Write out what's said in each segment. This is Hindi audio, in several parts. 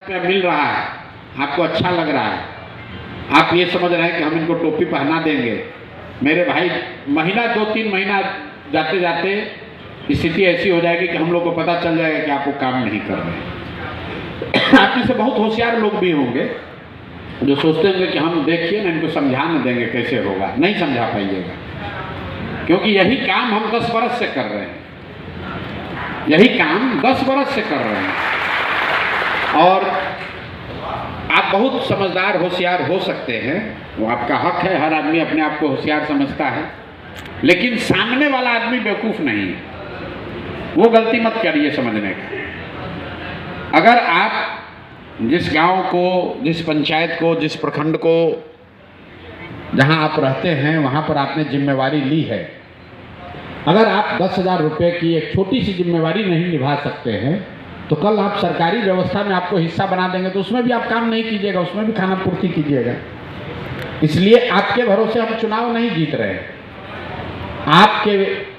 रुपया मिल रहा है, आपको अच्छा लग रहा है, आप ये समझ रहे हैं कि हम इनको टोपी पहना देंगे। मेरे भाई, महीना 2-3 महीना जाते जाते स्थिति ऐसी हो जाएगी कि हम लोग को पता चल जाएगा कि आप वो काम नहीं कर रहे। आप में से बहुत होशियार लोग भी होंगे जो सोचते होंगे कि हम देखिए ना, इनको समझा न देंगे कैसे होगा। नहीं समझा पाइएगा, क्योंकि यही काम हम 10 बरस से कर रहे हैं, यही काम 10 बरस से कर रहे हैं। और आप बहुत समझदार होशियार हो सकते हैं, वो आपका हक है, हर आदमी अपने आप को होशियार समझता है, लेकिन सामने वाला आदमी बेवकूफ़ नहीं है। वो गलती मत करिए समझने का। अगर आप जिस गांव को, जिस पंचायत को, जिस प्रखंड को, जहां आप रहते हैं वहां पर आपने जिम्मेवारी ली है, अगर आप 10,000 रुपये की एक छोटी सी जिम्मेवारी नहीं निभा सकते हैं तो कल आप सरकारी व्यवस्था में आपको हिस्सा बना देंगे तो उसमें भी आप काम नहीं कीजिएगा, उसमें भी खाना पूर्ति कीजिएगा। इसलिए आपके भरोसे हम चुनाव नहीं जीत रहे हैं।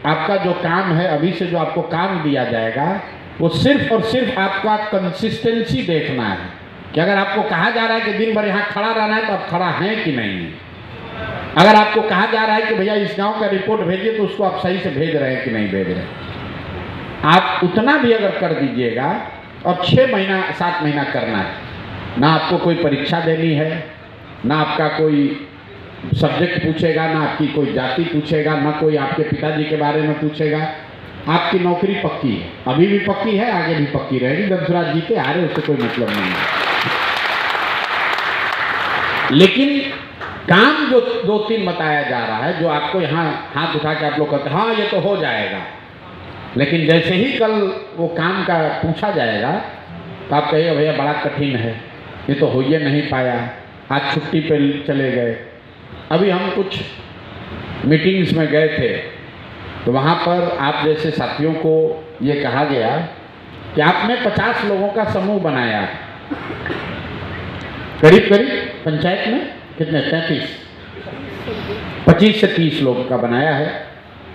आपका जो काम है, अभी से जो आपको काम दिया जाएगा, वो सिर्फ और सिर्फ आपका कंसिस्टेंसी देखना है कि अगर आपको कहा जा रहा है कि दिन भर यहाँ खड़ा रहना है तो आप खड़ा हैं कि नहीं। अगर आपको कहा जा रहा है कि भैया इस गांव का रिपोर्ट भेजिए तो उसको आप सही से भेज रहे हैं कि नहीं भेज रहे हैं। आप उतना भी अगर कर दीजिएगा, और 6 महीना 7 महीना करना है, ना आपको कोई परीक्षा देनी है, ना आपका कोई सब्जेक्ट पूछेगा, ना आपकी कोई जाति पूछेगा, ना कोई आपके पिताजी के बारे में पूछेगा। आपकी नौकरी पक्की है, अभी भी पक्की है, आगे भी पक्की रहेगी। दंसराज जीते हारे उससे कोई मतलब नहीं है। लेकिन काम जो 2-3 बताया जा रहा है, जो आपको यहाँ हाथ उठा के आप लोग कहते हैं हाँ ये तो हो जाएगा, लेकिन जैसे ही कल वो काम का पूछा जाएगा तो आप कहिए भैया बड़ा कठिन है, ये तो हो ही नहीं पाया, आज छुट्टी पे चले गए। अभी हम कुछ मीटिंग्स में गए थे तो वहाँ पर आप जैसे साथियों को ये कहा गया कि आपने 50 लोगों का समूह बनाया, करीब पंचायत में कितने 33, 25 से 30 लोगों का बनाया है।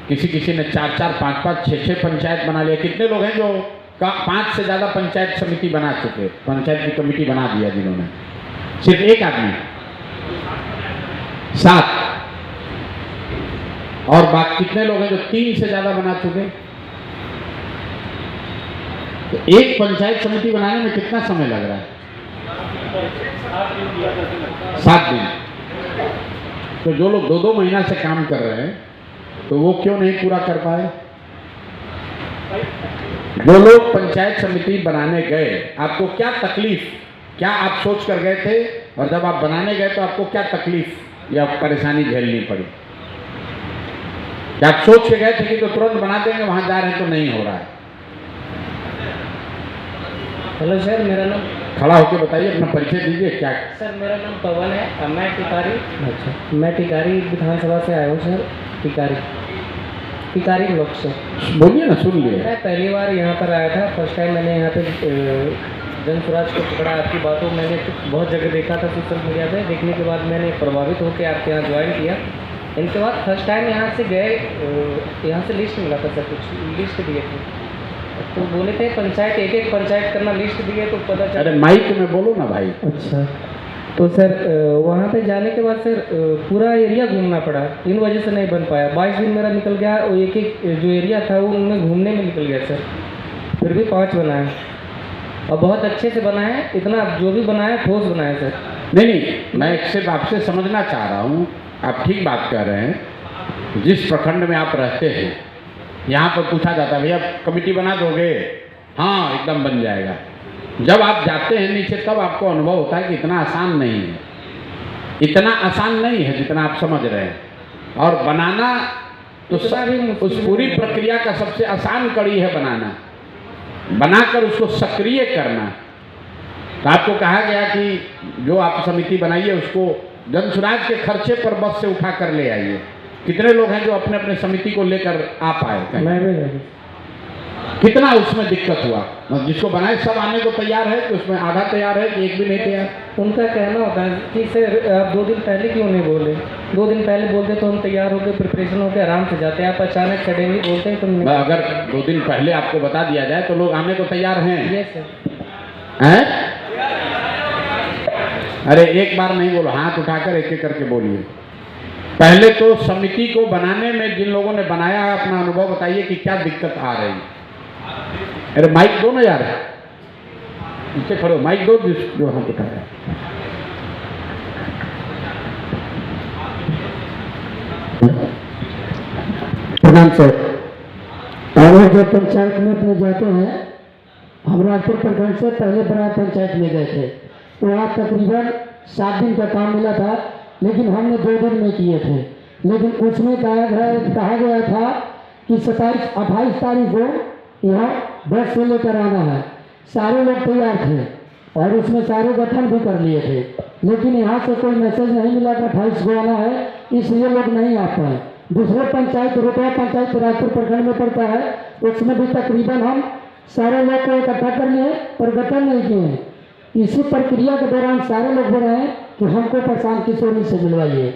किसी ने 4-4, 5-5, 6-6 पंचायत बना लिया। कितने लोग हैं जो 5 से ज़्यादा पंचायत समिति बना चुके, पंचायत की कमेटी बना दिया जिन्होंने? सिर्फ एक आदमी 7। और बाकी कितने लोग हैं जो 3 से ज़्यादा बना चुके? तो एक पंचायत समिति बनाने में कितना समय लग रहा है? 7 दिन। तो जो लोग 2-2 महीना से काम कर रहे हैं तो वो क्यों नहीं पूरा कर पाए? जो लोग पंचायत समिति बनाने गए, आपको क्या तकलीफ, क्या आप सोच कर गए थे, और जब आप बनाने गए तो आपको क्या तकलीफ या परेशानी झेलनी पड़ी? क्या आप सोच के गए थे कि तो तुरंत बना देंगे, वहां जा रहे हैं तो नहीं हो रहा है? हेलो सर, मेरा नाम, खड़ा होकर बताइए, अपना परिचय दीजिए। क्या सर? मेरा नाम पवन है, मैं टिकारी। अच्छा, मैं टिकारी विधानसभा से आया हूँ सर। टिकारी ब्लॉक से। बोलिए ना, सुन लिए। मैं पहली बार यहाँ पर आया था, फर्स्ट टाइम मैंने यहाँ पे जन स्वराज को पकड़ा। आपकी बातों मैंने बहुत जगह देखा था सोशल मीडिया पे, देखने के बाद मैंने प्रभावित होकर आपके यहाँ ज्वाइन किया। इनके बाद फर्स्ट टाइम यहाँ से गए, यहाँ से लिस्ट मिला था सर, कुछ लिस्ट दिए थे तो बोले थे पंचायत एक पंचायत करना, लिस्ट दिए तो पता चला। अरे माइक में बोलो ना भाई। अच्छा, तो सर वहाँ पे जाने के बाद सर पूरा एरिया घूमना पड़ा, इन वजह से नहीं बन पाया। 22 दिन मेरा निकल गया, और एक जो एरिया था वो उनमें घूमने में निकल गया सर। फिर भी 5 बनाए और बहुत अच्छे से बनाए, इतना जो भी बनाया ठोस बनाया सर। नहीं, मैं सिर्फ आपसे समझना चाह रहा हूँ, आप ठीक बात कह रहे हैं। जिस प्रखंड में आप रहते हैं यहाँ पर पूछा जाता है भैया कमेटी बना दोगे? हाँ एकदम बन जाएगा। जब आप जाते हैं नीचे तब आपको अनुभव होता है कि इतना आसान नहीं है, इतना आसान नहीं है जितना आप समझ रहे हैं। और बनाना तो उस पूरी प्रक्रिया का सबसे आसान कड़ी है बनाना, बनाकर उसको सक्रिय करना। तो आपको कहा गया कि जो आप समिति बनाइए उसको जन स्वराज के खर्चे पर बस से उठा कर ले आइए। कितने लोग हैं जो अपने अपने समिति को लेकर आ पाए? मैं भी। कितना उसमें दिक्कत हुआ? जिसको बनाए सब आने को तैयार है कि उसमें आधा तैयार है कि एक भी नहीं तैयार? उनका कहना होता है कि सर आप 2 दिन पहले क्यों नहीं बोले? 2 दिन पहले बोलते तो हम तैयार होकर प्रिपरेशन होकर आराम से जाते हैं। आप अचानक सडनली बोलते हैं तो अगर 2 दिन पहले आपको बता दिया जाए तो लोग आने को तैयार हैं। Yes sir. हैं? अरे एक बार नहीं बोलो, हाथ उठाकर एक एक करके बोलिए। पहले तो समिति को बनाने में जिन लोगों ने बनाया है अपना अनुभव बताइए कि क्या दिक्कत आ रही। अरे माइक दो ना यार, नीचे खड़ो, माइक दो जो हम उठा रहे हैं। प्रणाम सर। पहले जब पंचायत में अपने जाते हैं, हम राजपुर प्रखंड से पहले बड़ा पंचायत में गए थे, तो वहाँ तकरीबन 7 दिन का काम मिला था, लेकिन हमने 2 दिन में किए थे। लेकिन उसमें कहा गया था कि 27-28 तारीख को यहाँ बस से लेकर आना है। सारे लोग तैयार थे और उसमें सारे गठन भी कर लिए थे, लेकिन यहाँ से कोई मैसेज नहीं मिला कि 28 को आना है, इसलिए लोग नहीं आ पाए। दूसरे पंचायत रुपया पंचायत राजपुर प्रखंड में पड़ता है, उसमें भी तकरीबन हम सारे लोग को इकट्ठा कर लिए पर गठन नहीं किए। इसी प्रक्रिया के दौरान सारे लोग बोल रहे हैं कि हमको प्रशांत किशोरी से मिलवाइए,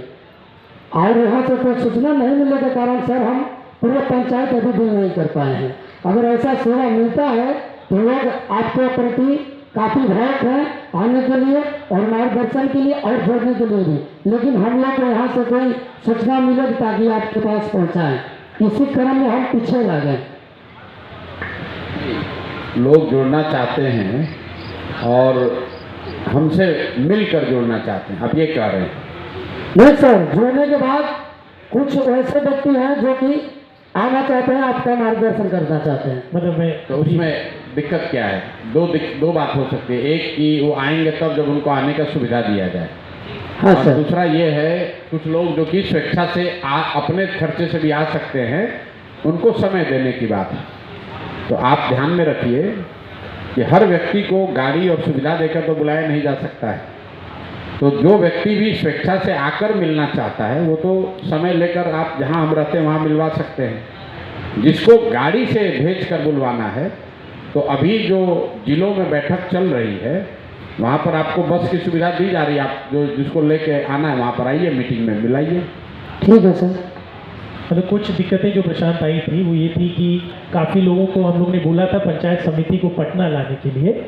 और यहाँ से कोई सूचना नहीं मिलने के कारण सर हम पूरे पंचायत अभी भी नहीं कर पाए हैं। अगर ऐसा सेवा मिलता है तो लोग आपके प्रति काफ़ी भावुक हैं आने के लिए और मार्गदर्शन के लिए और जोड़ने के लिए भी, लेकिन हम लोग को यहाँ से कोई सूचना मिले ताकि आपके पास पहुँचाएँ, इसी क्रम में हम पीछे रह गए। लोग जुड़ना चाहते हैं और हमसे मिलकर जुड़ना चाहते हैं, आप ये कह रहे हैं? नहीं सर, जुड़ने के बाद कुछ ऐसे व्यक्ति हैं जो कि आना चाहते हैं, आपका मार्गदर्शन करना चाहते हैं। मतलब मैं तो उसमें दिक्कत क्या है? दो बात हो सकती है। एक कि वो आएंगे तब जब उनको आने का सुविधा दिया जाए, हाँ और सर। दूसरा ये है कुछ लोग जो कि स्वेच्छा से अपने खर्चे से भी आ सकते हैं, उनको समय देने की बात है। तो आप ध्यान में रखिए कि हर व्यक्ति को गाड़ी और सुविधा देकर तो बुलाया नहीं जा सकता है। तो जो व्यक्ति भी स्वेच्छा से आकर मिलना चाहता है वो तो समय लेकर आप जहां हम रहते हैं वहां मिलवा सकते हैं। जिसको गाड़ी से भेज कर बुलवाना है, तो अभी जो जिलों में बैठक चल रही है वहाँ पर आपको बस की सुविधा दी जा रही है। आप जो जिसको लेके आना है वहाँ पर आइए, मीटिंग में मिलाइए। ठीक है सर। मतलब कुछ दिक्कतें जो प्रशांत आई थी वो ये थी कि काफ़ी लोगों को हम लोग ने बोला था पंचायत समिति को पटना लाने के लिए।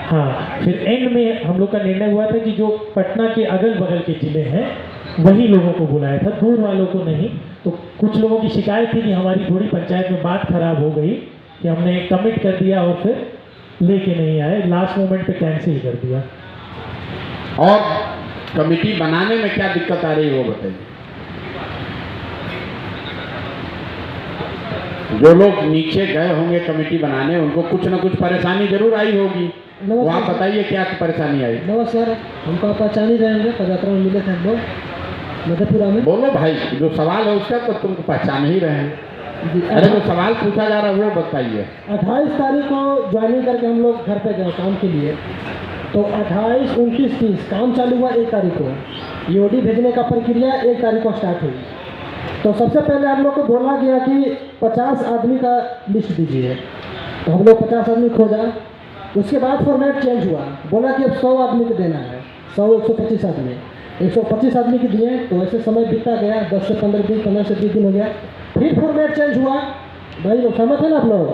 हाँ, फिर एंड में हम लोग का निर्णय हुआ था कि जो पटना के अगल बगल के ज़िले हैं वही लोगों को बुलाया था, दूर वालों को नहीं। तो कुछ लोगों की शिकायत थी कि हमारी थोड़ी पंचायत में बात खराब हो गई कि हमने कमिट कर दिया और फिर लेके नहीं आए, लास्ट मोमेंट पे कैंसिल कर दिया। और कमेटी बनाने में क्या दिक्कत आ रही है वो बताइए। जो लोग नीचे गए होंगे कमेटी बनाने, उनको कुछ ना कुछ परेशानी जरूर आई होगी, वो आप बताइए क्या परेशानी आई। नमस्कार, हमको पहचान ही रहेंगे, पदयात्रा में मिले थे हम लोग मधेपुरा में। बोलो भाई, जो सवाल है उसका तो तुमको पहचान ही रहे हैं। अरे जो सवाल पूछा जा रहा है वो बताइए। 28 तारीख को ज्वाइनिंग करके हम लोग घर पे गए काम के लिए, तो 28, 29, 30 काम चालू हुआ। 1 तारीख को ईओडी भेजने का प्रक्रिया 1 तारीख को स्टार्ट हुई। तो सबसे पहले हम लोग को बोला गया कि 50 आदमी का लिस्ट दीजिए, तो हम लोग 50 आदमी खोजा। उसके बाद फॉर्मेट चेंज हुआ, बोला कि अब 100 आदमी को देना है, 125 आदमी, 125 आदमी के दिए। तो ऐसे समय बीता गया, 10 से 15 दिन, 15 से 20 दिन हो गया। फिर फॉर्मेट चेंज हुआ, भाई लोग सहमत है ना आप लोग?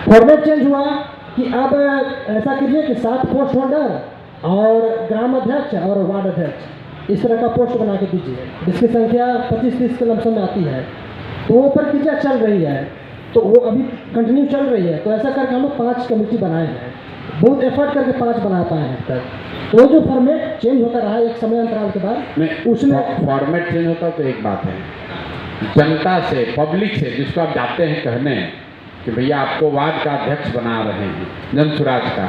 फॉर्मेट चेंज हुआ कि अब ऐसा कीजिए कि 7 पोस्ट होल्डर और ग्राम अध्यक्ष और वार्ड अध्यक्ष इस तरह का पोस्ट बना के दीजिए, जिसकी संख्या 25-30 के लमसम में आती है। तो वो प्रक्रिया चल रही है, तो वो अभी कंटिन्यू चल रही है। तो ऐसा करके हम लोग 5 कमेटी बनाए हैं, बहुत एफर्ट करके 5 बना पाए हैं तक। तो जो फॉर्मेट चेंज होता रहा एक समय अंतराल के बाद, उसमें फॉर्मेट चेंज होता तो एक बात है, जनता से, पब्लिक से, जिसको आप जाते हैं कहने कि भैया आपको वार्ड का अध्यक्ष बना रहे हैं जन सुराज का,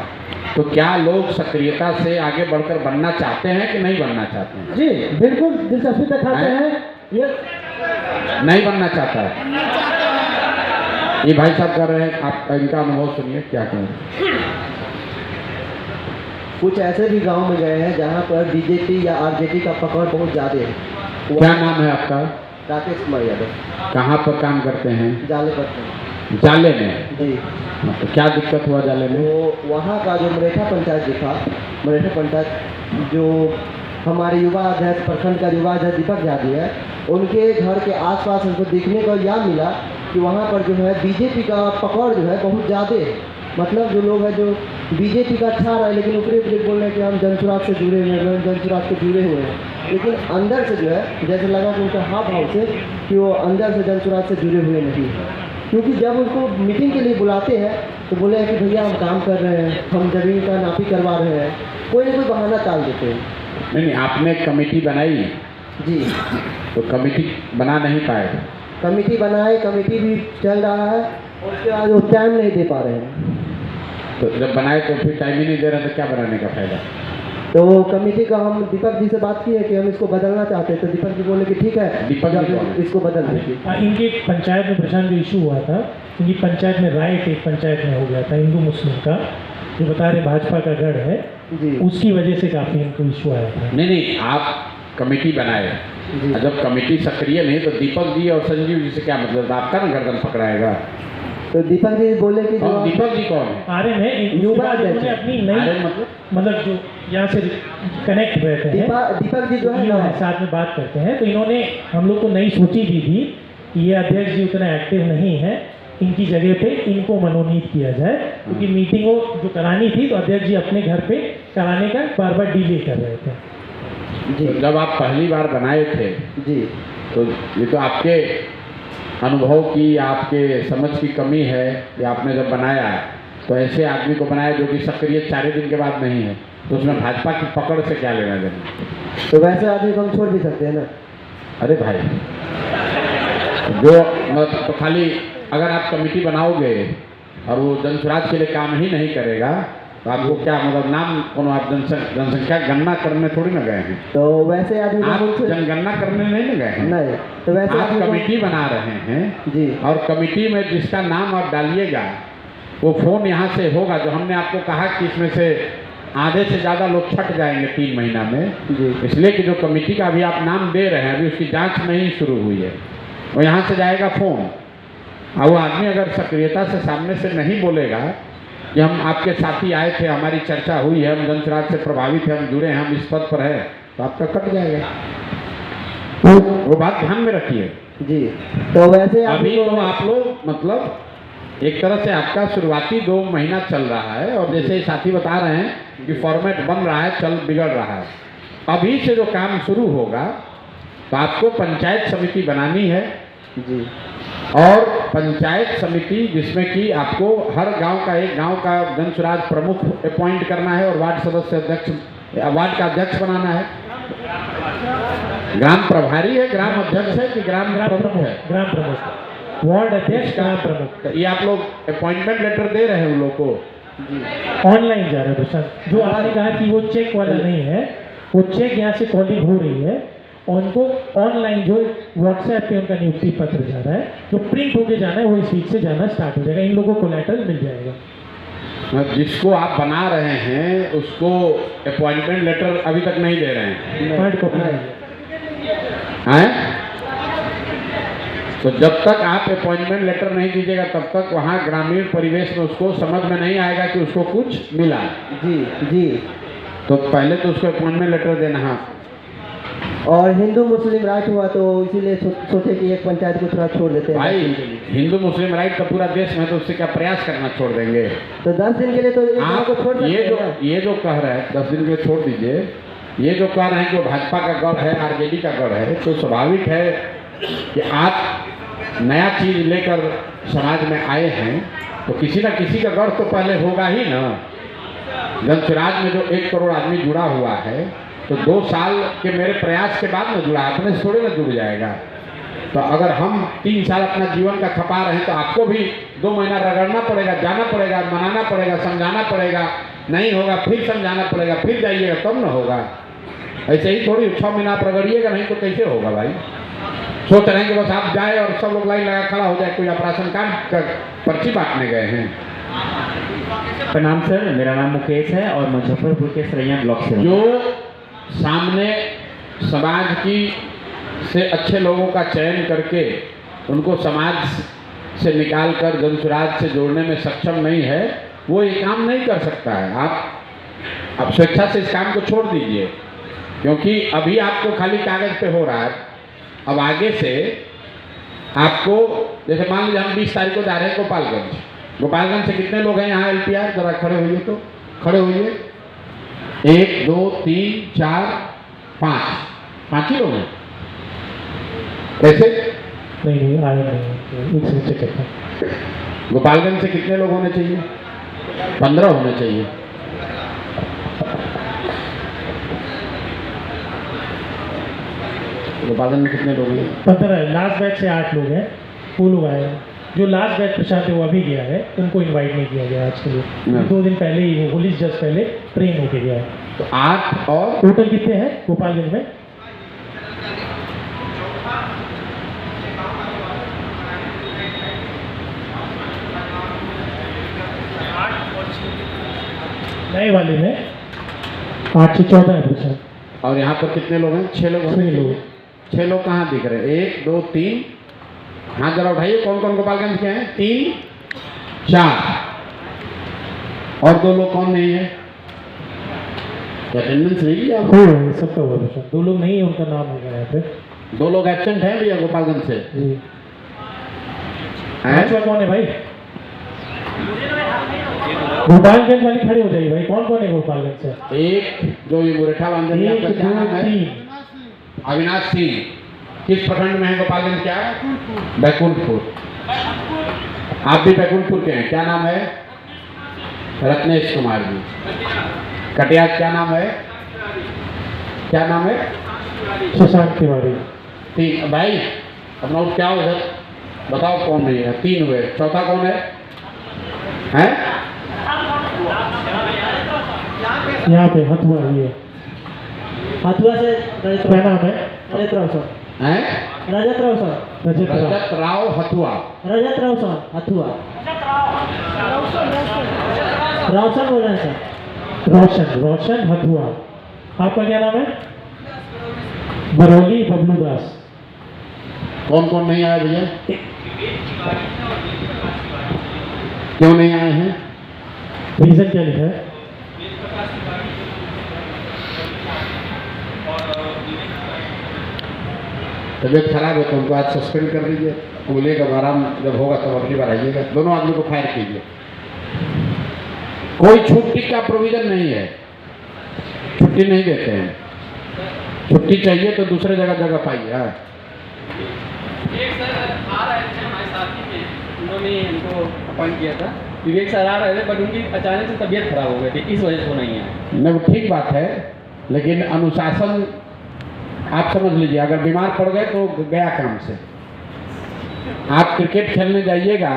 तो क्या लोग सक्रियता से आगे बढ़कर बनना चाहते हैं कि नहीं बनना चाहते हैं? जी बिल्कुल दिलचस्पी दिखाते हैं। ये नहीं बनना चाहता है, ये भाई साहब कर रहे हैं, आप इनका अनुभव सुनिए क्या कहें। कुछ ऐसे भी गांव में गए हैं जहां पर बीजेपी या आरजेडी का पकड़ बहुत ज़्यादा है। क्या नाम है आपका? राकेश कुमार यादव। कहाँ पर काम करते हैं? जाले पर जाले में। जी। तो क्या दिक्कत हुआ जाले में? तो वहाँ का जो मरेठा पंचायत जो था, मरेठा पंचायत जो हमारे युवा अध्यक्ष प्रखंड का युवा अध्यक्ष दीपक यादव है, उनके घर के आसपास हमको देखने को यह मिला कि वहाँ पर जो है बीजेपी का पकड़ जो है बहुत ज़्यादा है। मतलब जो लोग हैं जो बीजेपी का अच्छा रहा है लेकिन ऊपरी ऊपरी बोल रहे हैं कि हम जनसुराज से जुड़े हुए हैं, जनसुराज से जुड़े हुए हैं, लेकिन अंदर से जो है जैसे लगा कि उनका हाव भाव से कि वो अंदर से जनसुराज से जुड़े हुए नहीं हैं। क्योंकि जब उनको मीटिंग के लिए बुलाते हैं तो बोले हैं कि भैया हम काम कर रहे हैं, हम ज़मीन का नापी करवा रहे हैं, कोई ना कोई बहाना टाल देते हैं। नहीं, आपने कमेटी बनाई जी, तो कमेटी बना नहीं पाए। कमेटी बनाए, कमेटी भी चल रहा है और उसके बाद वो टाइम नहीं दे पा रहे हैं। तो जब बनाए तो फिर टाइम ही नहीं दे रहे तो क्या बनाने का फायदा। तो कमेटी का हम दीपक जी से बात की है कि हम इसको बदलना चाहते हैं, तो दीपक जी बोले कि ठीक है, दीपक जी जब कौन है? इसको बदल दीजिए। इनकी पंचायत में प्रशांत जो इशू हुआ था, इनकी पंचायत में राइट एक पंचायत में हो गया था हिंदू मुस्लिम का, जो बता रहे भाजपा का गढ़ है, जी उसकी वजह से काफ़ी इनको इशू आया था। नहीं, आप कमेटी बनाए, जी। और जब कमेटी सक्रिय नहीं तो दीपक जी और संजीव जी से क्या मतलब, आपका ना गर्दन पकड़ाएगा। तो दीपक जी बोले कि जो और दीपक जी कौन है? आर्यन है, युवा इन्होंने अध्यक्ष। अपनी नई आर्यन मतलब जो यहाँ से कनेक्ट रहते हैं, दीपक जी जो है युवा ना, है, साथ में बात करते हैं, तो इन्होंने हम लोग को नई सूची दी थी कि ये अध्यक्ष जी उतना एक्टिव नहीं है, इनकी जगह पे इनको मनोनीत किया जाए, क्योंकि मीटिंगों जो करानी थी तो अध्यक्ष जी अपने घर पे कराने का बार बार डिले कर रहे थे। जी तो जब आप पहली बार बनाए थे जी तो ये तो आपके अनुभव की, आपके समझ की कमी है कि आपने जब बनाया तो ऐसे आदमी को बनाया जो कि सक्रिय 4 दिन के बाद नहीं है, तो उसमें भाजपा की पकड़ से क्या लेना देना। तो वैसे आदमी को हम छोड़ भी सकते हैं ना। अरे भाई, जो मतलब तो खाली अगर आप कमेटी बनाओगे और वो जनसुराज के लिए काम ही नहीं करेगा तो आपको क्या मतलब नाम कौन, आप जनसंख्या गणना करने थोड़ी ना गए हैं, तो वैसे आदमी को आप हम छोड़- जनगणना करने नहीं ना गए हैं। नहीं, तो वैसे आप आदमी को- कमेटी बना रहे हैं जी और कमेटी में जिसका नाम आप डालिएगा वो फोन यहाँ से होगा, जो हमने आपको कहा कि इसमें से आधे से ज़्यादा लोग छट जाएंगे 3 महीना में, जी इसलिए कि जो कमेटी का अभी आप नाम दे रहे हैं अभी उसकी जांच नहीं शुरू हुई है, वो यहाँ से जाएगा फोन, और वो आदमी अगर सक्रियता से सामने से नहीं बोलेगा कि हम आपके साथी आए थे, हमारी चर्चा हुई है, हम जनसुराज से प्रभावित हैं, हम जुड़े हैं, हम इस पद पर है, तो आपका कट जाएगा। वो बात ध्यान में रखिए। जी, तो वैसे अभी आदमी तो को आप लोग मतलब एक तरह से आपका शुरुआती 2 महीना चल रहा है, और जैसे साथी बता रहे हैं कि फॉर्मेट बन रहा है, चल बिगड़ रहा है, अभी से जो काम शुरू होगा तो आपको पंचायत समिति बनानी है, जी और पंचायत समिति जिसमें कि आपको हर गांव का एक गांव का जनसुराज प्रमुख अपॉइंट करना है और वार्ड सदस्य अध्यक्ष, वार्ड का अध्यक्ष बनाना है। ग्राम प्रभारी है, ग्राम अध्यक्ष है कि ग्राम प्रमुख है? ग्राम प्रमुख, वार्ड अध्यक्ष, ग्राम प्रमुख। तो ये आप लोग अपॉइंटमेंट लेटर दे रहे हैं उन लोग को? ऑनलाइन जा रहा है प्रशांत, जो आपने कहा कि वो चेक वाला नहीं है, वो चेक यहाँ से कॉलिंग हो रही है, उनको ऑनलाइन जो व्हाट्सएप पे उनका नियुक्ति पत्र जा रहा है, जो प्रिंट होके जाना है वो इस वीक से जाना स्टार्ट हो जाएगा, इन लोगों को लेटर मिल जाएगा। जिसको आप बना रहे हैं उसको अपॉइंटमेंट लेटर अभी तक नहीं दे रहे हैं, हार्ड कॉपी हैं? तो जब तक आप अपॉइंटमेंट लेटर नहीं दीजिएगा तब तक वहाँ ग्रामीण परिवेश में उसको समझ में नहीं आएगा कि उसको कुछ मिला। जी जी तो पहले तो उसको अपॉइंटमेंट लेटर देना है। और हिंदू मुस्लिम राइट हुआ तो इसीलिए सोचे कि एक पंचायत को थोड़ा छोड़ देते हैं। भाई, हिंदू मुस्लिम राइट का पूरा देश में तो उससे क्या प्रयास करना छोड़ देंगे? तो 10 दिन के लिए तो एक जगह आप को छोड़ सकते ये हैं ना। जो कह रहे हैं 10 दिन के लिए छोड़ दीजिए, ये जो कह रहे हैं कि भाजपा का गढ़ है, आरजेडी का गढ़ है, तो स्वाभाविक है कि आप नया चीज लेकर समाज में आए हैं तो किसी न किसी का गढ़ तो पहले होगा ही ना। जनसुराज में जो 1 करोड़ आदमी जुड़ा हुआ है तो 2 साल के मेरे प्रयास के बाद में जुड़ा, अपने से थोड़े ना जुड़ जाएगा। तो अगर हम 3 साल अपना जीवन का खपा रहे हैं तो आपको भी 2 महीना रगड़ना पड़ेगा, जाना पड़ेगा, मनाना पड़ेगा, समझाना पड़ेगा, नहीं होगा फिर समझाना पड़ेगा, फिर जाइएगा तब ना होगा। ऐसे ही थोड़ी 6 महीना आप रगड़िएगा नहीं तो कैसे होगा भाई? सोच रहे हैं कि बस आप जाए और सब लोग लाइन लगा खड़ा हो जाए, कोई ऑपरेशन कार्ड कर पर्ची बांटने गए हैं। प्रणाम सर, मेरा नाम मुकेश है और मुजफ्फरपुर के सरैया ब्लॉक से हूँ। जो सामने समाज की से अच्छे लोगों का चयन करके उनको समाज से निकालकर जनसुराज से जोड़ने में सक्षम नहीं है, वो ये काम नहीं कर सकता है। आप स्वेच्छा से इस काम को छोड़ दीजिए, क्योंकि अभी आपको खाली कागज पे हो रहा है। अब आगे से आपको, जैसे मान लीजिए हम 20 तारीख को जा रहे हैं गोपालगंज, गोपालगंज से कितने लोग हैं यहाँ LPR? जरा खड़े होइए तो, खड़े होइए। 1 2 3 4 5 ही लोग हैं। कैसे? नहीं आए नहीं, एक से चेक करता हूँ। गोपालगंज से कितने लोग होने चाहिए? 15 होने चाहिए। गोपालगंज में कितने लोग हैं? 15। लास्ट बैच से 8 लोग हैं, वो लोग आए हैं। जो लास्ट बैच प्रशांत है वो अभी गया है, उनको इनवाइट नहीं किया गया आज के लिए। 2 दिन पहले ही वो होली जस्ट पहले ट्रेन होके गया है। तो 8 और टोटल कितने हैं गोपालगंज में? नए वाले में 8 से 14 है प्रशांत। और यहाँ पर कितने लोग हैं? 6 लोग हैं। 6 लोग। 6 लोग कहाँ दिख रहे हैं? 1 2 3, हाथ जरा उठाइए। कौन कौन गोपालगंज के हैं? 3 4 और 2 लोग कौन नहीं है? अटेंडेंस नहीं लिया? हो सबका हुआ प्रशांत। 2 लोग नहीं है, उनका नाम होगा यहाँ पे। 2 लोग एब्सेंट हैं भैया गोपालगंज से। जी। हैं? पांचवा कौन है भाई? गोपालगंज वाले खड़े हो जाइए भाई। कौन कौन है गोपालगंज से? एक जो ये मुरेठा बांधे हैं, 1 आपका क्या 2 नाम है? 3। अविनाश सिंह। किस प्रखंड में है गोपालगंज? क्या? बैकुंठपुर। आप भी बैकुंठपुर के हैं, क्या नाम है? रत्नेश कुमार जी। कटिया क्या नाम है? क्या नाम है? शशांक तिवारी। 3 भाई अपना उठ क्या उधर बताओ कौन नहीं है? 3 हुए, चौथा कौन है? हैं? यहाँ पे हथुआ ये हथुआ से क्या नाम है? रजत राव सर। हैं? रजत राव सर। रजत राव। रजत राव हथुआ। रजत राव सर हथुआ। रोशन बोल रहे हैं सर। रोशन हथुआ। आपका क्या नाम है? बरौली बबलू दास। कौन कौन नहीं आया भैया? क्यों नहीं आए हैं? रीजन क्या लिखा है? तबीयत खराब है तो उनको आज सस्पेंड कर दीजिए। बोलिएगा आराम जब होगा तब अगली बार आइएगा। दोनों आदमी को फायर कीजिए। कोई छुट्टी का प्रोविजन नहीं है, छुट्टी नहीं देते हैं। छुट्टी चाहिए तो दूसरे जगह पाइए। एक सर आ रहे थे हमारे साथी में, उन्होंने इनको अपॉइंट किया था। विवेक सर आ रहे थे बट उनकी अचानक से तबीयत खराब हो गई थी, इस वजह से वो नहीं आए। नहीं, वो ठीक बात है, लेकिन अनुशासन आप समझ लीजिए। अगर बीमार पड़ गए तो गया काम से। आप क्रिकेट खेलने जाइएगा,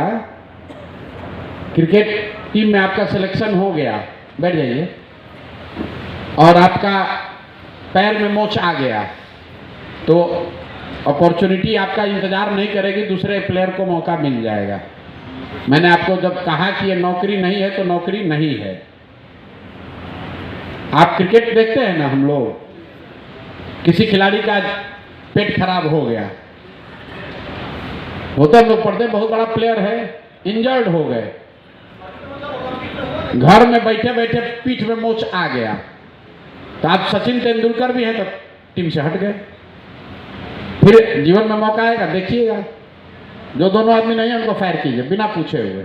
क्रिकेट टीम में आपका सिलेक्शन हो गया, बैठ जाइए, और आपका पैर में मोच आ गया तो अपॉर्चुनिटी आपका इंतजार नहीं करेगी, दूसरे प्लेयर को मौका मिल जाएगा। मैंने आपको जब कहा कि ये नौकरी नहीं है तो नौकरी नहीं है। आप क्रिकेट देखते हैं ना, हम लोग किसी खिलाड़ी का पेट खराब हो गया, होता हम लोग पढ़ते हैं बहुत बड़ा प्लेयर है, इंजर्ड हो गए, घर में बैठे बैठे पीठ में मोच आ गया, तो आप सचिन तेंदुलकर भी हैं तो टीम से हट गए। फिर जीवन में मौका आएगा, देखिएगा। जो दोनों आदमी नहीं है उनको फायर कीजिए बिना पूछे हुए।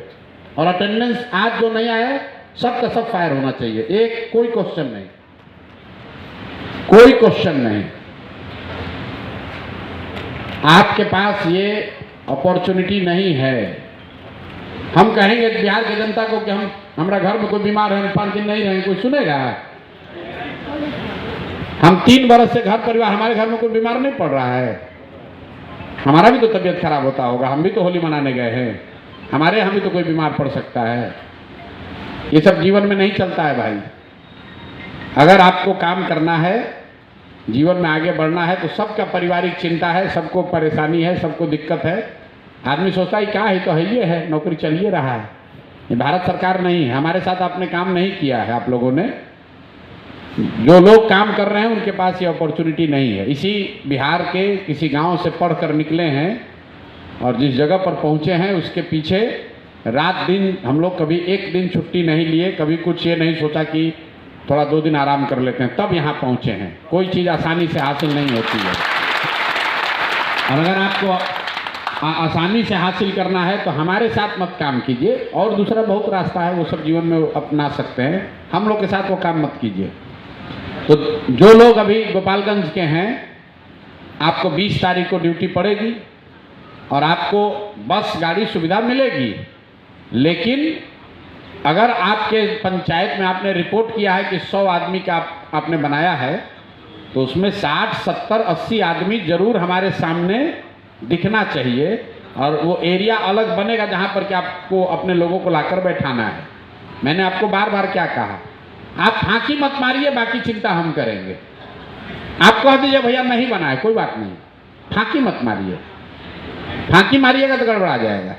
और अटेंडेंस आज जो नहीं आया सब का सब फायर होना चाहिए। एक कोई क्वेश्चन नहीं, कोई क्वेश्चन नहीं। आपके पास ये अपॉर्चुनिटी नहीं है। हम कहेंगे बिहार की जनता को कि हमारा घर में कोई बीमार है, 5 दिन नहीं रहेंगे, कोई सुनेगा? हम 3 बरस से घर परिवार, हमारे घर में कोई बीमार नहीं पड़ रहा है। हमारा भी तो तबीयत खराब होता होगा, हम भी तो होली मनाने गए हैं, हमारे यहाँ भी तो कोई बीमार पड़ सकता है। ये सब जीवन में नहीं चलता है भाई। अगर आपको काम करना है, जीवन में आगे बढ़ना है, तो सबका पारिवारिक चिंता है, सबको परेशानी है, सबको दिक्कत है। आदमी सोचता है क्या है, तो है ये है, नौकरी चल ही रहा है। ये भारत सरकार नहीं है, हमारे साथ आपने काम नहीं किया है। आप लोगों ने, जो लोग काम कर रहे हैं उनके पास ये अपॉर्चुनिटी नहीं है। इसी बिहार के किसी गांव से पढ़ कर निकले हैं और जिस जगह पर पहुंचे हैं उसके पीछे रात दिन हम लोग कभी एक दिन छुट्टी नहीं लिए, कभी कुछ ये नहीं सोचा कि थोड़ा 2 दिन आराम कर लेते हैं, तब यहाँ पहुँचे हैं। कोई चीज़ आसानी से हासिल नहीं होती है। और अगर आपको आसानी से हासिल करना है तो हमारे साथ मत काम कीजिए, और दूसरा बहुत रास्ता है, वो सब जीवन में अपना सकते हैं, हम लोग के साथ वो काम मत कीजिए। तो जो लोग अभी गोपालगंज के हैं, आपको 20 तारीख को ड्यूटी पड़ेगी और आपको बस गाड़ी सुविधा मिलेगी, लेकिन अगर आपके पंचायत में आपने रिपोर्ट किया है कि 100 आदमी का आपने बनाया है, तो उसमें 60, 70, 80 आदमी जरूर हमारे सामने दिखना चाहिए, और वो एरिया अलग बनेगा जहाँ पर कि आपको अपने लोगों को लाकर बैठाना है। मैंने आपको बार बार क्या कहा, आप फांकी मत मारिए, बाकी चिंता हम करेंगे। आप कह दीजिए भैया नहीं बना है, कोई बात नहीं, फांकी मत मारिए। फांकी मारिएगा तो गड़बड़ा जाएगा,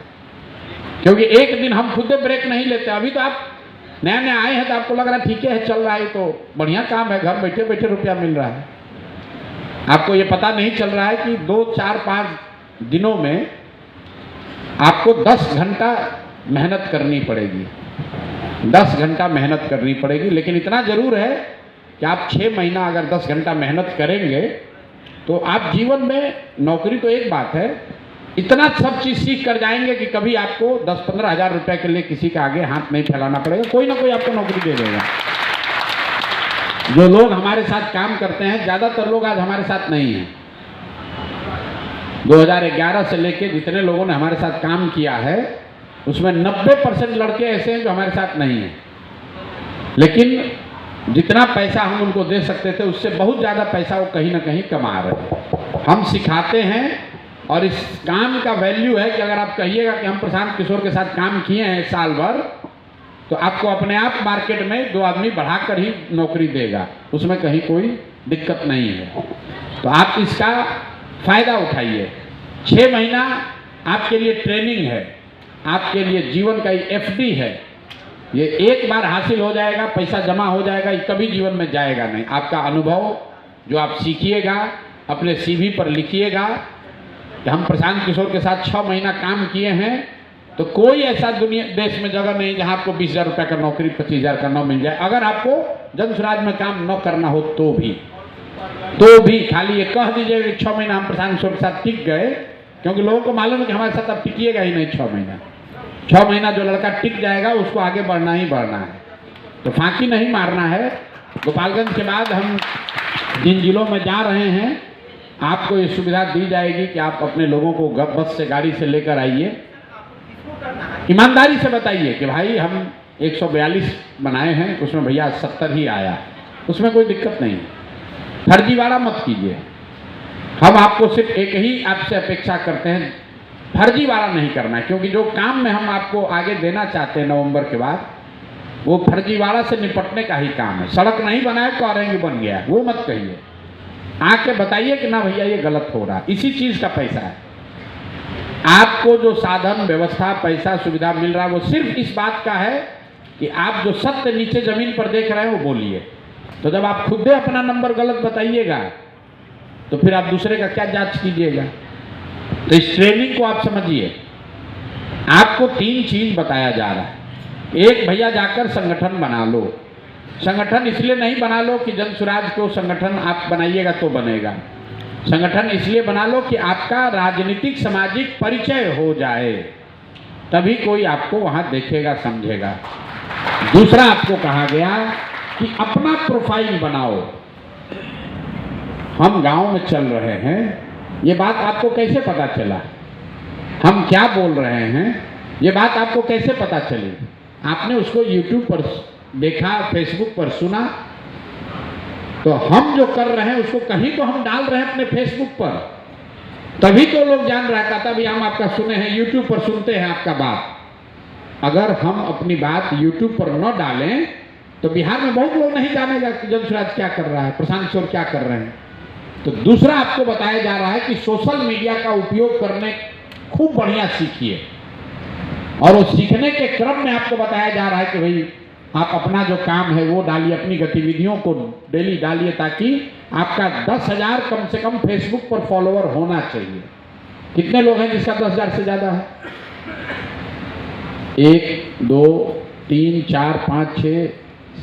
क्योंकि एक दिन हम खुद ब्रेक नहीं लेते। अभी तो आप नया नया आए हैं तो आपको लग रहा है ठीक है, चल रहा है, तो बढ़िया काम है, घर बैठे बैठे रुपया मिल रहा है। आपको ये पता नहीं चल रहा है कि 2, 4, 5 दिनों में आपको 10 घंटा मेहनत करनी पड़ेगी, 10 घंटा मेहनत करनी पड़ेगी। लेकिन इतना जरूर है कि आप 6 महीना अगर 10 घंटा मेहनत करेंगे तो आप जीवन में, नौकरी तो एक बात है, इतना सब चीज़ सीख कर जाएंगे कि कभी आपको 10-15 हज़ार रुपये के लिए किसी के आगे हाथ नहीं फैलाना पड़ेगा, कोई ना कोई आपको नौकरी दे देगा। जो लोग हमारे साथ काम करते हैं, ज़्यादातर लोग आज हमारे साथ नहीं हैं। 2011 से लेके जितने लोगों ने हमारे साथ काम किया है, उसमें 90% लड़के ऐसे हैं जो हमारे साथ नहीं हैं, लेकिन जितना पैसा हम उनको दे सकते थे उससे बहुत ज़्यादा पैसा वो कहीं ना कहीं कमा रहे हैं। हम सिखाते हैं, और इस काम का वैल्यू है कि अगर आप कहिएगा कि हम प्रशांत किशोर के साथ काम किए हैं साल भर, तो आपको अपने आप मार्केट में 2 आदमी बढ़ाकर ही नौकरी देगा, उसमें कहीं कोई दिक्कत नहीं है। तो आप इसका फ़ायदा उठाइए। 6 महीना आपके लिए ट्रेनिंग है, आपके लिए जीवन का FD है। ये एक बार हासिल हो जाएगा, पैसा जमा हो जाएगा, ये कभी जीवन में जाएगा नहीं। आपका अनुभव जो आप सीखिएगा, अपने CV पर लिखिएगा कि हम प्रशांत किशोर के साथ 6 महीना काम किए हैं। तो कोई ऐसा दुनिया देश में जगह नहीं जहां आपको 20,000 रुपये का नौकरी, 25,000 का न मिल जाए। अगर आपको जन स्वराज में काम न करना हो तो भी खाली ये कह दीजिए कि 6 महीना हम प्रशांत किशोर के साथ टिक गए, क्योंकि लोगों को मालूम है कि हमारे साथ अब टिकिएगा ही नहीं 6 महीना। 6 महीना जो लड़का टिक जाएगा उसको आगे बढ़ना ही बढ़ना है, तो फांकी नहीं मारना है। गोपालगंज के बाद हम जिन जिलों में जा रहे हैं, आपको ये सुविधा दी जाएगी कि आप अपने लोगों को बस से, गाड़ी से लेकर आइए। ईमानदारी से बताइए कि भाई हम 142 बनाए हैं, उसमें भैया 70 ही आया, उसमें कोई दिक्कत नहीं। फर्जीवाड़ा मत कीजिए। हम आपको सिर्फ एक ही आपसे अपेक्षा करते हैं, फर्जीवाड़ा नहीं करना है, क्योंकि जो काम में हम आपको आगे देना चाहते हैं नवंबर के बाद, वो फर्जीवाड़ा से निपटने का ही काम है। सड़क नहीं बनाए तो करेंगे बन गया, वो मत कहिए। आके बताइए कि ना भैया ये गलत हो रहा, इसी चीज़ का पैसा है। आपको जो साधन, व्यवस्था, पैसा, सुविधा मिल रहा है वो सिर्फ इस बात का है कि आप जो सत्य नीचे जमीन पर देख रहे हैं वो बोलिए। तो जब आप खुद अपना नंबर गलत बताइएगा तो फिर आप दूसरे का क्या जांच कीजिएगा। तो इस ट्रेनिंग को आप समझिए। आपको 3 चीज बताया जा रहा है। एक, भैया जाकर संगठन बना लो। संगठन इसलिए नहीं बना लो कि जन स्वराज को संगठन आप बनाइएगा तो बनेगा। संगठन इसलिए बना लो कि आपका राजनीतिक सामाजिक परिचय हो जाए, तभी कोई आपको वहां देखेगा, समझेगा। दूसरा, आपको कहा गया कि अपना प्रोफाइल बनाओ। हम गांव में चल रहे हैं, ये बात आपको कैसे पता चला? हम क्या बोल रहे हैं ये बात आपको कैसे पता चली? आपने उसको YouTube पर देखा, Facebook पर सुना, तो हम जो कर रहे हैं उसको कहीं तो हम डाल रहे हैं अपने Facebook पर, तभी तो लोग जान रहा था भी हम आपका सुने हैं, YouTube पर सुनते हैं आपका बात। अगर हम अपनी बात YouTube पर न डालें तो बिहार में बहुत लोग नहीं जानेगा कि जन स्वराज क्या कर रहा है, प्रशांत किशोर क्या कर रहे हैं। तो दूसरा आपको बताया जा रहा है कि सोशल मीडिया का उपयोग करने खूब बढ़िया सीखिए, और वो सीखने के क्रम में आपको बताया जा रहा है कि भाई आप अपना जो काम है वो डालिए, अपनी गतिविधियों को डेली डालिए, ताकि आपका 10,000 कम से कम फेसबुक पर फॉलोअर होना चाहिए। कितने लोग हैं जिसका 10,000 से ज़्यादा है? 1, 2, 3, 4, 5, 6,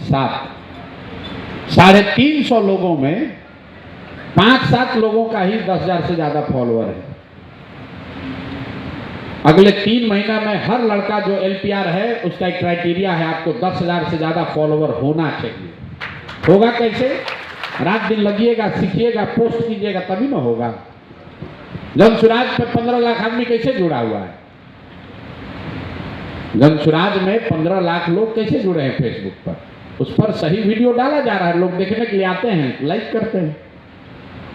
7, 350 लोगों में 5-7 लोगों का ही 10,000 से ज़्यादा फॉलोअर है। अगले 3 महीना में हर लड़का जो LPR है उसका एक क्राइटेरिया है, आपको 10,000 से ज़्यादा फॉलोवर होना चाहिए। होगा कैसे? रात दिन लगिएगा, सीखिएगा, पोस्ट कीजिएगा, तभी ना होगा। जनसुराज पे 15 लाख आदमी कैसे जुड़ा हुआ है? जनसुराज में 15 लाख लोग कैसे जुड़े हैं फेसबुक पर? उस पर सही वीडियो डाला जा रहा है, लोग देखने के लिए आते हैं, लाइक करते हैं।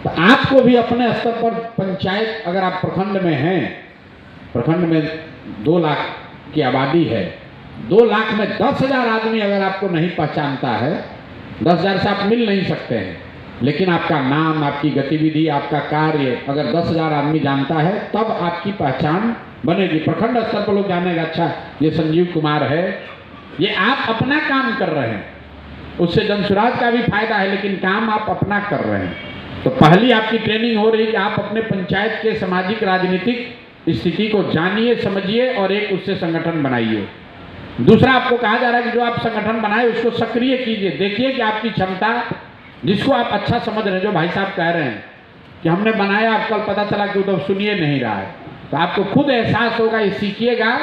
तो आपको भी अपने स्तर पर पंचायत, अगर आप प्रखंड में हैं, प्रखंड में 2 लाख की आबादी है, 2 लाख में 10,000 आदमी अगर आपको नहीं पहचानता है, 10,000 से आप मिल नहीं सकते हैं, लेकिन आपका नाम, आपकी गतिविधि, आपका कार्य अगर 10,000 आदमी जानता है, तब आपकी पहचान बनेगी। प्रखंड स्तर पर लोग जानेगा, अच्छा ये संजीव कुमार है, ये आप अपना काम कर रहे हैं, उससे जनसुराज का भी फायदा है, लेकिन काम आप अपना कर रहे हैं। तो पहली आपकी ट्रेनिंग हो रही कि आप अपने पंचायत के सामाजिक राजनीतिक स्थिति को जानिए, समझिए और एक उससे संगठन बनाइए। दूसरा आपको कहा जा रहा है कि जो आप संगठन बनाए उसको सक्रिय कीजिए, देखिए कि आपकी क्षमता, जिसको आप अच्छा समझ रहे हैं, जो भाई साहब कह रहे हैं कि हमने बनाया, अब कल पता चला कि वो तो सुनिए नहीं रहा है, तो आपको खुद एहसास होगा, ये सीखिएगा,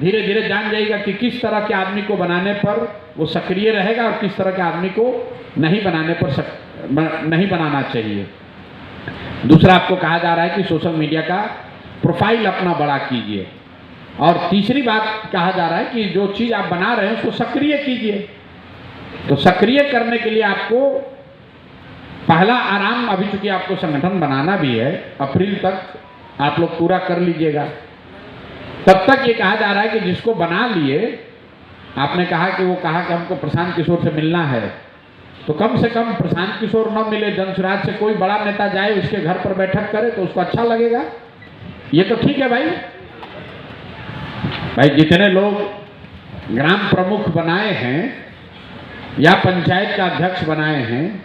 धीरे धीरे जान जाइएगा कि किस तरह के आदमी को बनाने पर वो सक्रिय रहेगा और किस तरह के आदमी को नहीं बनाने पर नहीं बनाना चाहिए। दूसरा आपको कहा जा रहा है कि सोशल मीडिया का प्रोफाइल अपना बड़ा कीजिए। और तीसरी बात कहा जा रहा है कि जो चीज़ आप बना रहे हैं उसको सक्रिय कीजिए। तो सक्रिय करने के लिए आपको पहला आराम, अभी चूंकि आपको संगठन बनाना भी है, अप्रैल तक आप लोग पूरा कर लीजिएगा। तब तक ये कहा जा रहा है कि जिसको बना लिए, आपने कहा कि वो कहा कि हमको प्रशांत किशोर से मिलना है, तो कम से कम प्रशांत किशोर न मिले, जनसुराज से कोई बड़ा नेता जाए, उसके घर पर बैठक करे तो उसको अच्छा लगेगा। ये तो ठीक है भाई जितने लोग ग्राम प्रमुख बनाए हैं या पंचायत का अध्यक्ष बनाए हैं,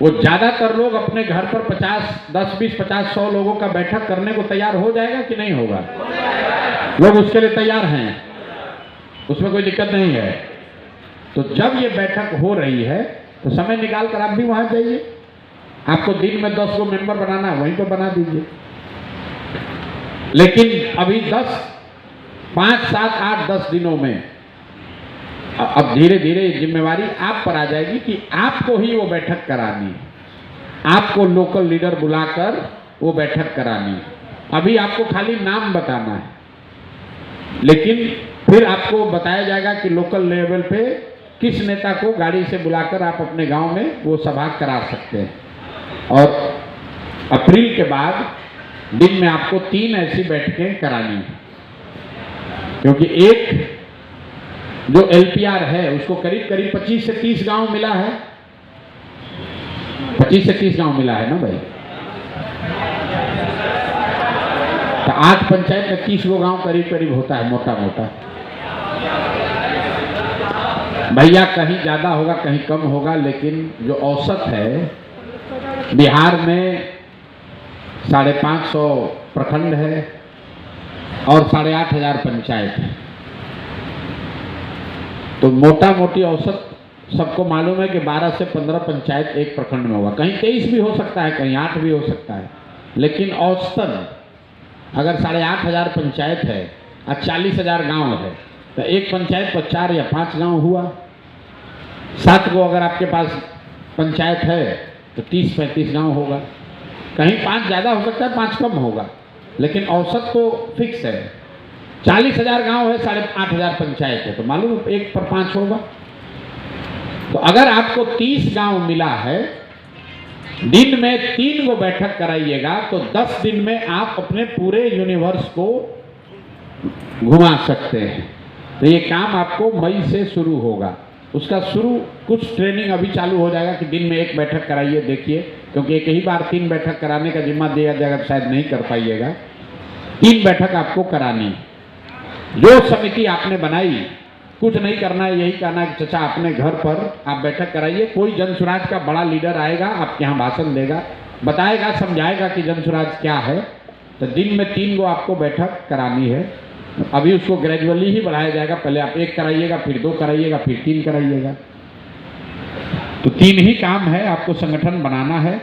वो ज़्यादातर लोग अपने घर पर 10, 20, 50, 100 लोगों का बैठक करने को तैयार हो जाएगा कि नहीं होगा? लोग उसके लिए तैयार हैं, उसमें कोई दिक्कत नहीं है। तो जब ये बैठक हो रही है तो समय निकाल कर आप भी वहाँ जाइए। आपको दिन में 10 को मेंबर बनाना है, वहीं पर बना दीजिए। लेकिन अभी 5, 7, 8, 10 दिनों में अब धीरे धीरे जिम्मेवारी आप पर आ जाएगी कि आपको ही वो बैठक करानी है, आपको लोकल लीडर बुलाकर वो बैठक करानी है। अभी आपको खाली नाम बताना है, लेकिन फिर आपको बताया जाएगा कि लोकल लेवल पे किस नेता को गाड़ी से बुलाकर आप अपने गांव में वो सभा करा सकते हैं। और अप्रैल के बाद दिन में आपको 3 ऐसी बैठकें करानी है, क्योंकि एक जो LPR है उसको करीब करीब 25 से 30 गांव मिला है। 25 से 30 गांव मिला है ना भाई? तो 8 पंचायत में 30 गो गांव करीब करीब होता है, मोटा मोटा। भैया कहीं ज़्यादा होगा, कहीं कम होगा, लेकिन जो औसत है, बिहार में 550 प्रखंड है और 8,500 पंचायत है। तो मोटा मोटी औसत सबको मालूम है कि 12 से 15 पंचायत एक प्रखंड में होगा। कहीं 23 भी हो सकता है, कहीं 8 भी हो सकता है, लेकिन औसतन अगर 8,500 पंचायत है और 40,000 गांव है तो एक पंचायत पर 4 या 5 गांव हुआ। 7 को अगर आपके पास पंचायत है तो 30-35 गांव होगा। कहीं 5 ज़्यादा हो सकता है, 5 कम होगा, लेकिन औसत तो फिक्स है। 40,000 गांव है, 8,500 पंचायत है, तो मालूम 1 पर 5 होगा। तो अगर आपको 30 गांव मिला है, दिन में 3 को बैठक कराइएगा, तो 10 दिन में आप अपने पूरे यूनिवर्स को घुमा सकते हैं। तो ये काम आपको मई से शुरू होगा। उसका कुछ ट्रेनिंग अभी चालू हो जाएगा कि दिन में 1 बैठक कराइए, देखिए, क्योंकि एक ही बार 3 बैठक कराने का जिम्मा दिया जाएगा तो शायद नहीं कर पाइएगा। 3 बैठक आपको करानी। जो समिति आपने बनाई, कुछ नहीं करना है, यही कहना है कि चाचा अपने घर पर आप बैठक कराइए। कोई जनसुराज का बड़ा लीडर आएगा, आपके यहाँ भाषण देगा, बताएगा, समझाएगा कि जनसुराज क्या है। तो दिन में 3 को आपको बैठक करानी है। अभी उसको ग्रेजुअली ही बढ़ाया जाएगा। पहले आप 1 कराइएगा, फिर 2 कराइएगा, फिर 3 कराइएगा। तो 3 ही काम है। आपको संगठन बनाना है,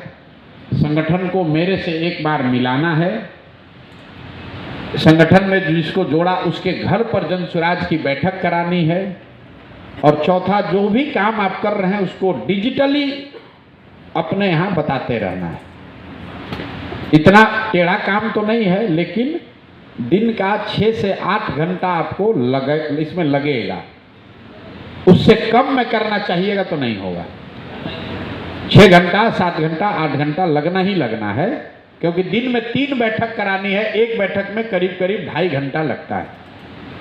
संगठन को मेरे से एक बार मिलाना है, संगठन में जिसको जोड़ा उसके घर पर जन स्वराज की बैठक करानी है। और चौथा, जो भी काम आप कर रहे हैं उसको डिजिटली अपने यहाँ बताते रहना है। इतना टेढ़ा काम तो नहीं है, लेकिन दिन का 6 से 8 घंटा आपको इसमें लगेगा। उससे कम में करना चाहिएगा तो नहीं होगा। 6 घंटा, 7 घंटा, 8 घंटा लगना ही लगना है, क्योंकि दिन में 3 बैठक करानी है। एक बैठक में करीब करीब 2.5 घंटा लगता है।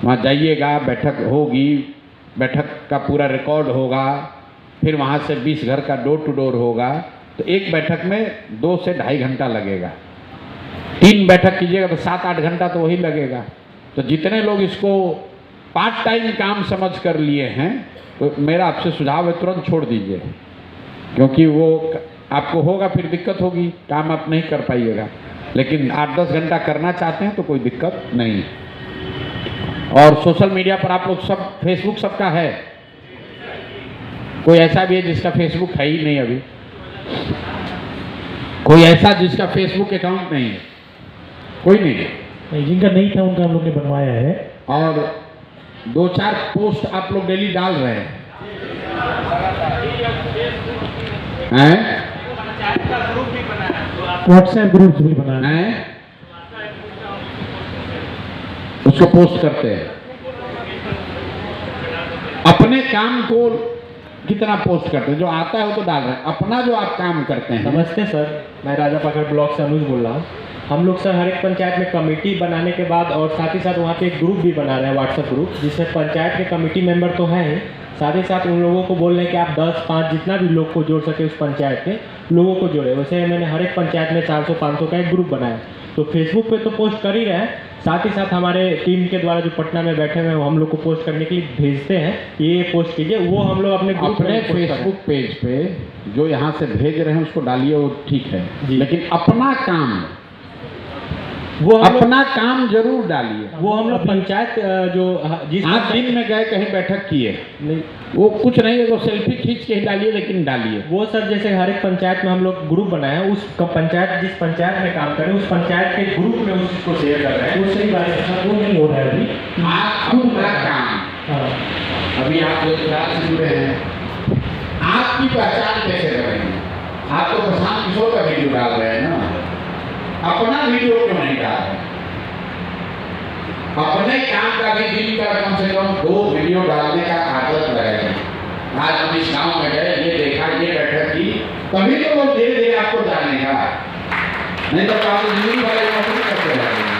वहाँ जाइएगा, बैठक होगी, बैठक का पूरा रिकॉर्ड होगा, फिर वहाँ से 20 घर का डोर टू डोर होगा, तो एक बैठक में 2 से 2.5 घंटा लगेगा। 3 बैठक कीजिएगा तो 7-8 घंटा तो वही लगेगा। तो जितने लोग इसको पार्ट टाइम काम समझ कर लिए हैं, तो मेरा आपसे सुझाव है तुरंत छोड़ दीजिए, क्योंकि वो आपको होगा, फिर दिक्कत होगी, काम आप नहीं कर पाइएगा। लेकिन 8-10 घंटा करना चाहते हैं तो कोई दिक्कत नहीं। और सोशल मीडिया पर आप लोग सब, फेसबुक सबका है, कोई ऐसा भी है जिसका फेसबुक है ही नहीं अभी? कोई ऐसा जिसका फेसबुक अकाउंट नहीं है? कोई नहीं है। जिनका नहीं था उनका हम लोग ने बनवाया है। और 2-4 पोस्ट आप लोग डेली डाल रहे हैं? व्हाट्सएप ग्रुप भी बनाया है, उसको पोस्ट करते हैं। अपने काम को कितना पोस्ट करते हैं? जो आता है वो तो डाल रहे हैं, अपना जो आप काम करते हैं। नमस्ते सर, मैं राजा पकड़ ब्लॉक से अनुज बोल रहा हूँ। हम लोग सर हर एक पंचायत में कमेटी बनाने के बाद और साथ ही साथ वहाँ पे एक ग्रुप भी बना रहे हैं, व्हाट्सएप ग्रुप, जिसमें पंचायत के कमेटी मेंबर तो हैं ही, साथ ही साथ उन लोगों को बोल रहे हैं कि आप 10-5 जितना भी लोग को जोड़ सके उस पंचायत के लोगों को जोड़े। वैसे मैंने हर एक पंचायत में 400-500 का एक ग्रुप बनाया। तो फेसबुक पे तो पोस्ट कर ही रहे हैं, साथ ही साथ हमारे टीम के द्वारा जो पटना में बैठे हुए हैं वो हम लोग को पोस्ट करने के लिए भेजते हैं, ये पोस्ट कीजिए, वो हम लोग अपने ग्रुप अपने में पोस्ट फेसबुक पेज पे जो यहाँ से भेज रहे हैं उसको डालिए, वो ठीक है, लेकिन अपना काम, वो हम लोग अपना काम जरूर डालिए। वो हम लोग पंचायत जो जिस आप दिन में गए कहीं बैठक किए, नहीं, वो कुछ नहीं है, तो सेल्फी खींच के ही डालिए, लेकिन डालिए। वो सर जैसे हर एक पंचायत में हम लोग ग्रुप बनाए हैं, उस पंचायत जिस पंचायत में काम करें उस पंचायत के ग्रुप में उसको शेयर कर रहे हैं। वो सही बात है, वो नहीं हो रहा है अभी। आप अपना काम, हाँ, अभी आप जो क्लास से जुड़े हैं, आपकी पहचान कैसे करेंगे? आप तो प्रशांत किशोर का वीडियो डाल रहे हैं ना, अपना वीडियो क्यों नहीं डाल रहे? अपने काम का भी दिन का कम से कम 2 वीडियो डालने का आदत रहेगा। आज हम इस गाँव में गए, ये देखा, ये बैठक की, तभी तो वो धीरे धीरे आपको जानेगा, नहीं तो आप जिंदगी वाले नौकरी करते रहेंगे।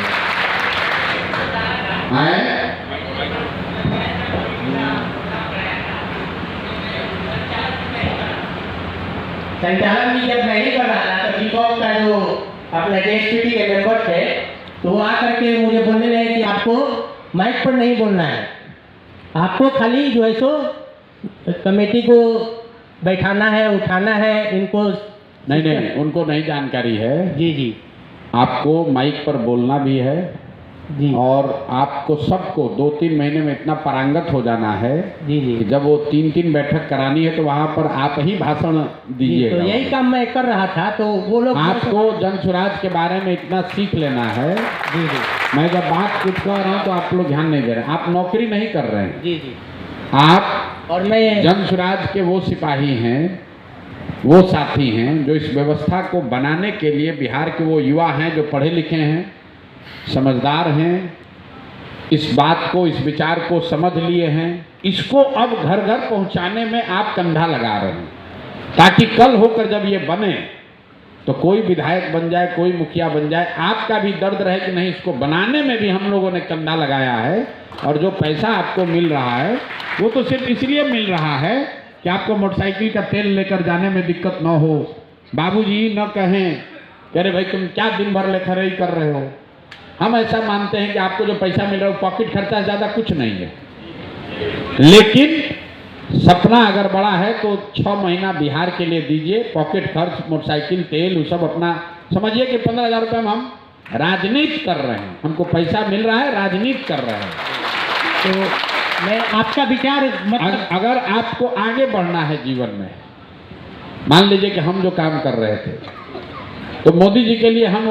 संचालन भी जब मैं ही कर रहा था तो बीकॉम का जो अपना JSPT के मेंबर थे, तो वो आकर के मुझे बोलने लगे कि आपको माइक पर नहीं बोलना है, आपको खाली जो है सो कमेटी को बैठाना है, उठाना है, इनको नहीं, उनको नहीं जानकारी है। जी जी आपको माइक पर बोलना भी है जी और आपको सबको 2-3 महीने में इतना पारंगत हो जाना है जी जी कि जब वो 3-3 बैठक करानी है तो वहाँ पर आप ही भाषण जी, दीजिएगा। तो यही काम मैं कर रहा था, तो वो लोग आपको जन स्वराज के बारे में इतना सीख लेना है। जी जी मैं जब बात कुछ कर रहा हूँ तो आप लोग ध्यान नहीं दे रहे हैं। आप नौकरी नहीं कर रहे हैं, जी जी आप और मैं जन स्वराज के वो सिपाही हैं, वो साथी हैं जो इस व्यवस्था को बनाने के लिए, बिहार के वो युवा हैं जो पढ़े लिखे हैं, समझदार हैं, इस बात को, इस विचार को समझ लिए हैं, इसको अब घर घर पहुंचाने में आप कंधा लगा रहे हैं, ताकि कल होकर जब ये बने तो कोई विधायक बन जाए, कोई मुखिया बन जाए, आपका भी दर्द रहे कि नहीं, इसको बनाने में भी हम लोगों ने कंधा लगाया है। और जो पैसा आपको मिल रहा है वो तो सिर्फ इसलिए मिल रहा है कि आपको मोटरसाइकिल का तेल लेकर जाने में दिक्कत न हो, बाबूजी न कहें कि अरे भाई तुम क्या दिन भर लेखरई कर रहे हो। हम ऐसा मानते हैं कि आपको जो पैसा मिल रहा है पॉकेट खर्चा ज़्यादा कुछ नहीं है, लेकिन सपना अगर बड़ा है तो 6 महीना बिहार के लिए दीजिए, पॉकेट खर्च, मोटरसाइकिल तेल, वो सब अपना समझिए कि 15,000 रुपये में हम राजनीति कर रहे हैं, हमको पैसा मिल रहा है, राजनीति कर रहे हैं। तो मैं आपका विचार मतलब अगर आपको आगे बढ़ना है जीवन में, मान लीजिए कि हम जो काम कर रहे थे तो मोदी जी के लिए हम